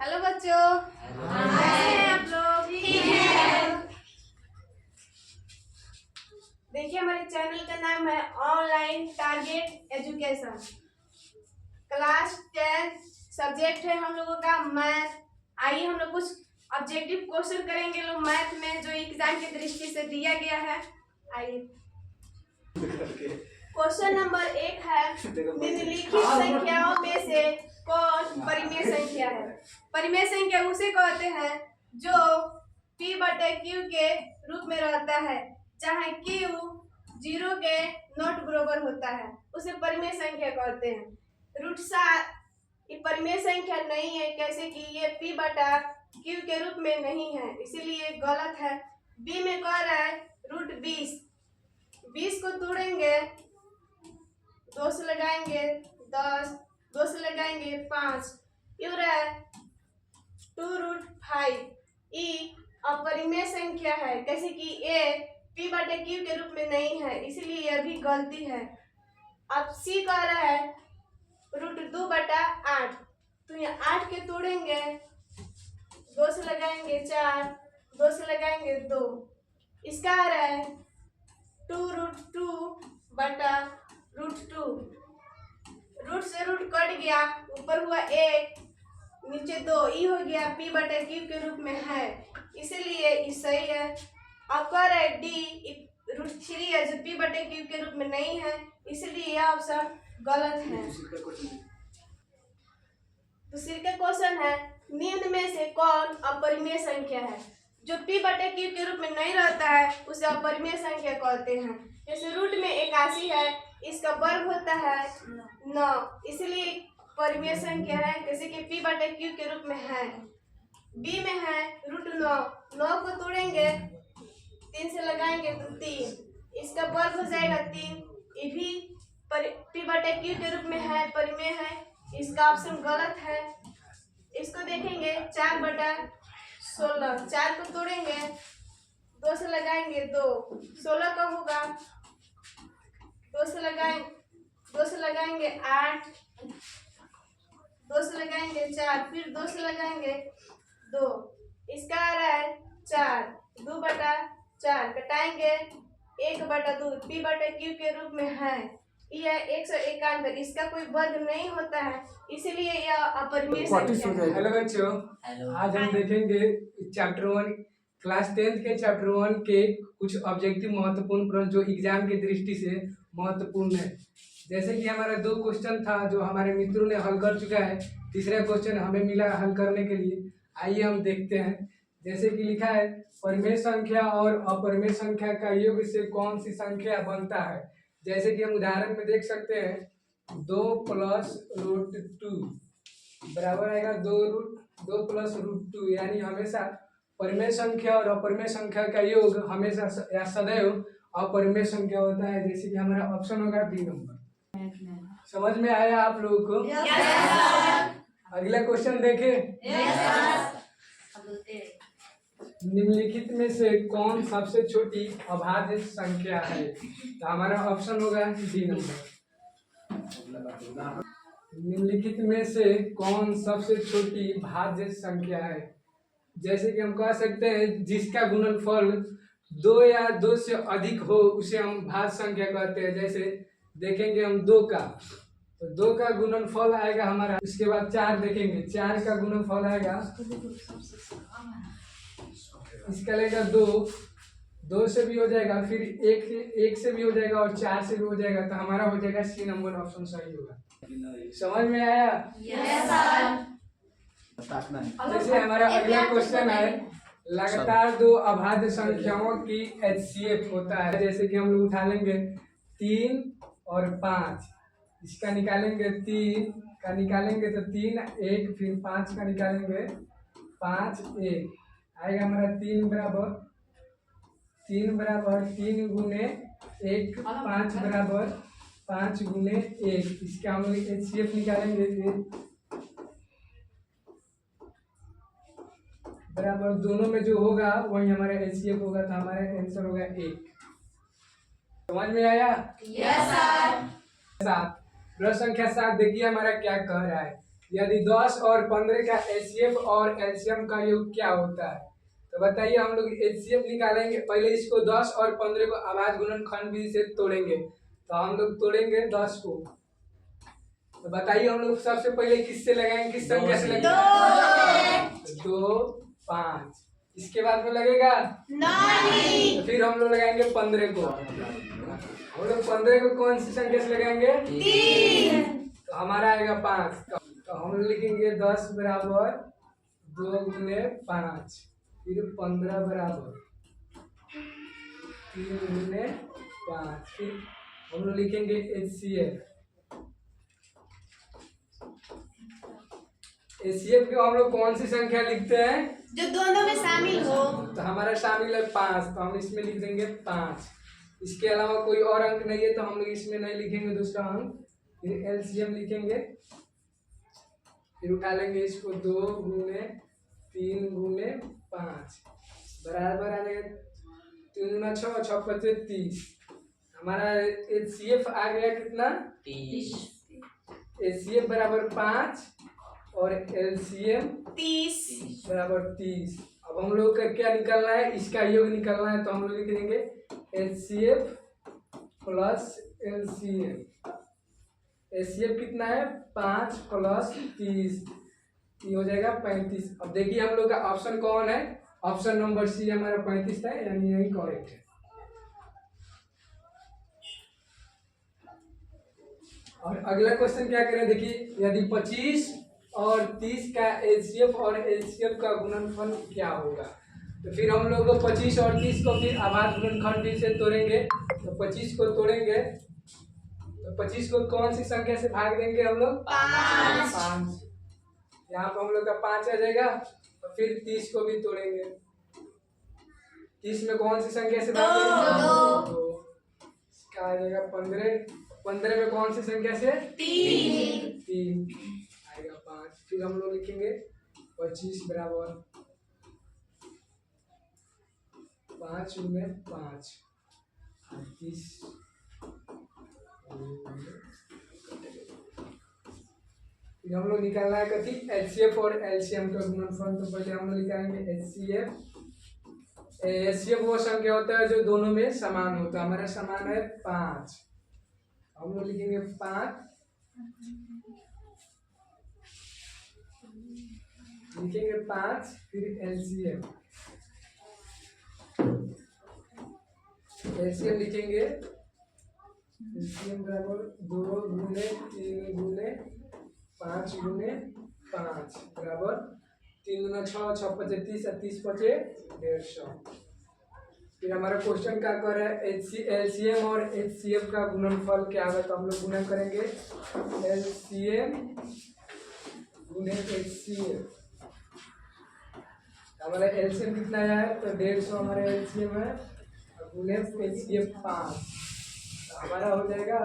Hello बच्चों, कैसे हैं आप लोग? देखिए, हमारे चैनल का नाम है online target education. Class 10 subject है हम लोगों का मैथ। आइए हम लोग कुछ ऑब्जेक्टिव क्वेश्चन करेंगे लोग मैथ में, जो एग्जाम की दृष्टि से दिया गया है। आइए, क्वेश्चन नंबर 1 है, निम्नलिखित संख्याओं में से कौन परिमेय संख्या है? परिमेय संख्या उसे कहते हैं जो p/q के रूप में रहता है, चाहे q 0 के नॉट बराबर होता है, उसे परिमेय संख्या कहते हैं। √7 ये परिमेय संख्या नहीं है, कैसे कि ये p/q के रूप में नहीं है, इसीलिए गलत है। बी में कह रहा है √20, 20 को तोड़ेंगे, 2 से लगाएंगे 10, 2 से लगाएंगे 5, ये हो रहा है 2√5। ई अपरिमेय संख्या है, कैसे कि ए p/q के रूप में नहीं है, इसलिए यह भी गलती है। अब सी कह रहा है √2/8, तो यहाँ 8 के तोड़ेंगे, 2 से लगाएंगे 4, 2 से लगाएंगे 2, इसका आ रहा है 2√2/√2। रूट से रूट कट गया, ऊपर हुआ 1, नीचे 2, ई हो गया p/q के रूप में है, इसीलिए ये सही है। अब कह रहे डी √3 है, जो p/q के रूप में नहीं है, इसलिए यह ऑप्शन गलत है। दूसरी का क्वेश्चन है, निम्न में से कौन अपरिमेय संख्या है? जो p/q के रूप में नहीं रहता है उसे अपरिमेय संख्या कहते हैं। जैसे रूट में 81 है, इसका वर्ग होता है 9, इसलिए परिमेय संख्या है, जैसे कि p/q के रूप में है। बी में है √9, 9 को तोड़ेंगे, 3 से लगाएंगे तो 3, इसका वर्ग हो जाएगा 3, ये भी p/q के रूप में है, परिमेय है, इसका ऑप्शन गलत है। इसको देखेंगे 4/16, 4 को तोड़ेंगे, 2 से लगाएंगे 2, 16 का होगा, 2 से लगाएंगे 8, 2 से लगाएंगे 4, फिर 2 से लगाएंगे 2, इसका आ रहा है 4, 2/4 कटाएंगे 1/2, p/q के रूप में है, यह 191, इसका कोई वर्ग नहीं होता है, इसीलिए यह अपरिमेय संख्या है। हेलो बच्चों, आज हम देखेंगे चैप्टर 1 क्लास 10 के चैप्टर 1 के कुछ ऑब्जेक्टिव महत्वपूर्ण प्रश्न जो एग्जाम की दृष्टि से महत्वपूर्ण है। जैसे कि हमारा 2 क्वेश्चन था जो हमारे मित्रों ने हल कर चुका है, तीसरा क्वेश्चन हमें मिला हल करने के लिए। आइए हम देखते हैं। जैसे कि लिखा है, परिमेय संख्या और अपरिमेय संख्या का योग से कौन सी संख्या बनता है? जैसे कि हम उदाहरण में देख सकते हैं, 2 + √2 बराबर आएगा 2 + √2, यानी हमेशा परिमेय संख्या और अपरिमेय संख्या का योग हमेशा या सदैव अपरिमेय संख्या होता है, जैसे कि हमारा ऑप्शन होगा बी नंबर। समझ में आया आप लोगों को? अगला क्वेश्चन देखें। निम्नलिखित में से कौन सबसे छोटी अभाज्य संख्या है? तो हमारा ऑप्शन होगा डी नंबर। निम्नलिखित में से कौन सबसे छोटी भाज्य संख्या है? जैसे कि हम कह सकते हैं, जिसका गुणनफल 2 या 2 से अधिक हो उसे हम भाज्य संख्या कहते हैं। जैसे देखेंगे हम 2 का, तो 2 का गुणनफल आएगा हमारा, उसके बाद 4 देखेंगे, 4 का गुणनफल आएगा, इसका लेगा 2, 2 से भी हो जाएगा, फिर 1 से भी हो जाएगा और 4 से भी हो जाएगा, तो हमारा हो जाएगा सी नंबर ऑप्शन सही होगा। समझ में आया? Yes sir. जैसे हमारा अगला क्वेश्चन है, लगातार 2 अभाज्य संख्याओं की HCF होता है। जैसे कि हम लोग उठा लेंगे 3 और 5, इसका निकालेंगे 3 का निकालेंगे तो 3 1, फिर 5 का निकालेंगे 5 1, आएगा हमारा 3 बराबर 3 गुने 1, 5 बराबर 5 गुने 1, इसका हम लोग HCF निकालेंगे बराबर, दोनों में जो होगा वही हमारा HCF होगा, तो हमारा आंसर होगा 1। समझ में आया? Yes sir. 7, प्रश्न संख्या 7 देखिए हमारा क्या कह रहा है। यदि 10 और 15 का एचसीएफ और एलसीएम का योग क्या होता है? तो बताइए, हम लोग एचसीएफ निकालेंगे। पहले इसको 10 और 15 को अभाज्य गुणनखंड विधि से तोड़ेंगे। तो हम लोग तोड़ेंगे 10 को। तो बताइए, हम लोग सबसे पहले किससे लगाएंगे, किस संख्या से लगाएंगे? 2, 5। इसके बाद में लगेगा नहीं। तो फिर हम लोग लगाएंगे 15 को। हम लोग 15 को कौन सी संख्या से लगाएंगे? 3। तो हमारा आएगा 5। तो हम लोग लिखेंगे 10 बराबर 2 गुने 5, फिर 15 बराबर 3 गुने 5, फिर हम लोग लिखेंगे एचसीएफ। एचसीएफ को हम लोग कौन सी संख्या लिखते हैं? जो दोनों में शामिल हो। तो हमारा शामिल है 5, तो हम इसमें लिख देंगे 5। इसके अलावा कोई और अंक नहीं है तो हम लोग इसमें नहीं लिखेंगे दूसरा अंक। फिर एलसीएम लिखेंगे, फिर उठा लेंगे इसको 2 गुने 3 गुने 5 बराबर आ जाएगा 3 गुना 6, 6 पचे 30। हमारा एचसीएफ आ गया कितना? 30। एचसीएफ बराबर 5 और एलसीएम 30 बराबर 30। अब हम लोग का क्या निकालना है? इसका योग निकालना है। तो हम लोग लिख देंगे एचसीएफ प्लस एलसीएम। एचसीएफ कितना है? 5 प्लस 30, ये हो जाएगा 35। अब देखिए हम लोग का ऑप्शन कौन है? ऑप्शन नंबर सी हमारा 35 है, यानी यही करेक्ट है। और अगला क्वेश्चन क्या करें, देखिए, यदि 25 और 30 का एचसीएफ और एलसीएम का गुणनफल क्या होगा? तो फिर हम लोग 25 और 30 को फिर अभाज्य गुणनखंड विधि से तोड़ेंगे। तो 25 को तोड़ेंगे तो 25 को कौन सी संख्या से भाग देंगे हम लोग? 5। यहाँ पर हम लोग का 5 आ जाएगा। और फिर 30 को भी तोड़ेंगे। 30 में कौन सी संख्या से भाग देंगे? 2। इसका आ जाएगा 15। 15 में कौन सी संख्या से? 3 आएगा 5। फिर हम लोग लिखेंगे 25 बराबर 5 गुने 5 और 30। फिर हम लोग निकालना है कथी? एचसीएफ और एलसीएम का गुणनफल। तो पहले हम लोग निकालेंगे एचसीएफ। एचसीएफ वो संख्या होता है जो दोनों में समान होता है। हमारा समान है 5। हम लोग लिखेंगे 5, लिखेंगे 5, फिर एलसीएम। एलसीएम लिखेंगे, एलसीएम बराबर 2 गुने 3 गुने 5 गुने 5 बराबर 3 गुना 6, 6 पचे 30 और 30 पचे 150। फिर हमारा क्वेश्चन क्या कर रहा है? एलसीएम और एचसीएफ का गुणनफल क्या होगा? तो हम लोग गुणन करेंगे एलसीएम गुने एचसीएफ। हमारा एलसीएम कितना आया है? तो 150 हमारा एलसीएम है और गुने एचसीएफ 5। तो हमारा हो जाएगा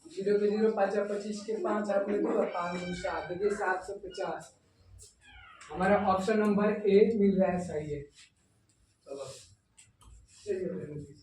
0 के 0, 5 25 के 5 आपने 2 और 5 2 7, देखिए 750। हमारा ऑप्शन नंबर ए मिल रहा है, सही है। चलो चलिए।